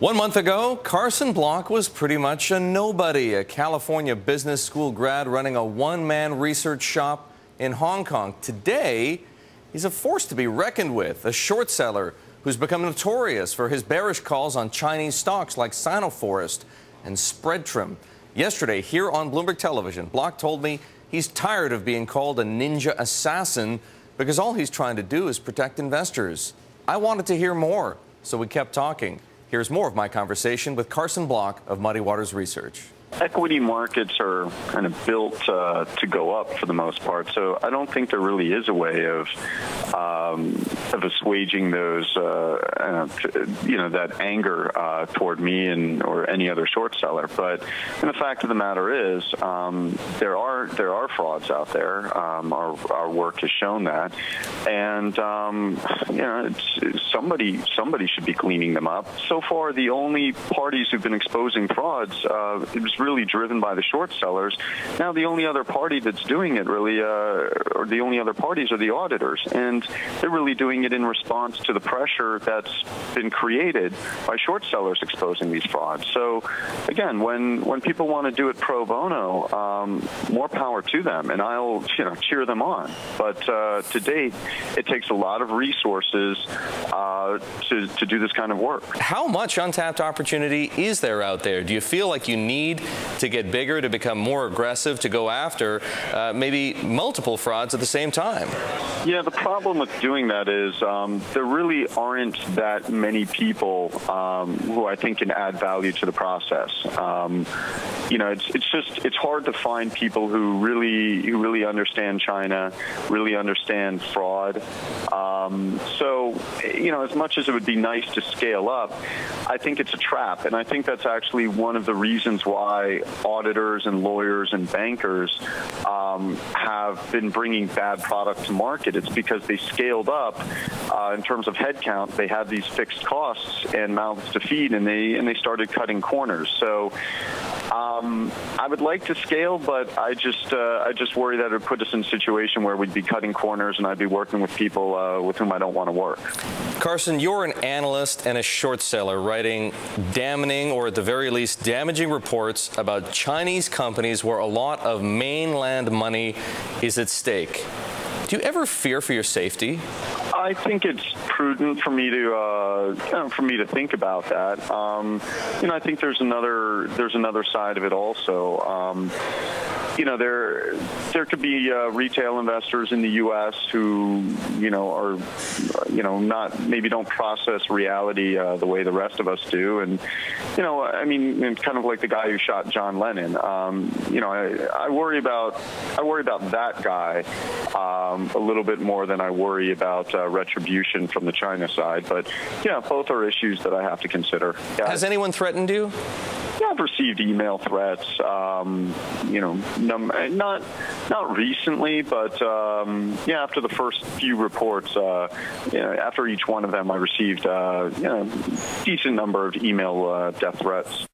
1 month ago, Carson Block was pretty much a nobody, a California business school grad running a one-man research shop in Hong Kong. Today, he's a force to be reckoned with, a short seller who's become notorious for his bearish calls on Chinese stocks like Sino-Forest and Spreadtrum. Yesterday, here on Bloomberg Television, Block told me he's tired of being called a ninja assassin because all he's trying to do is protect investors. I wanted to hear more, so we kept talking. Here's more of my conversation with Carson Block of Muddy Waters Research. Equity markets are kind of built to go up for the most part, so I don't think there really is a way of assuaging those, that anger toward me or any other short seller. But the fact of the matter is, there are frauds out there. Our work has shown that, and somebody should be cleaning them up. So far, the only parties who've been exposing frauds it was really driven by the short sellers. Now the only other party that's doing it really, or the only other parties are the auditors, and they're really doing it in response to the pressure that's been created by short sellers exposing these frauds. So again, when people want to do it pro bono, more power to them, and I'll cheer them on. But to date, it takes a lot of resources to do this kind of work. How much untapped opportunity is there out there? Do you feel like you need to get bigger, to become more aggressive, to go after maybe multiple frauds at the same time? Yeah, the problem with doing that is there really aren't that many people who I think can add value to the process. It's hard to find people who really understand China, really understand fraud. So as much as it would be nice to scale up, I think it's a trap, and I think that's actually one of the reasons why auditors and lawyers and bankers have been bringing bad product to market. It's because they scaled up in terms of headcount. They had these fixed costs and mouths to feed, and they started cutting corners. So I would like to scale, but I just worry that it would put us in a situation where we'd be cutting corners and I'd be working with people with whom I don't want to work. Carson, you're an analyst and a short seller writing damning, or at the very least damaging, reports about Chinese companies where a lot of mainland money is at stake. Do you ever fear for your safety? I think it's prudent for me to think about that. I think there's another side of it also. There could be retail investors in the U.S. who are maybe don't process reality the way the rest of us do, and kind of like the guy who shot John Lennon. I worry about that guy a little bit more than I worry about retribution from the China side. But both are issues that I have to consider. Yeah. Has anyone threatened you? Yeah, I've received email threats. Not recently, but after the first few reports, after each one of them, I received decent number of email death threats.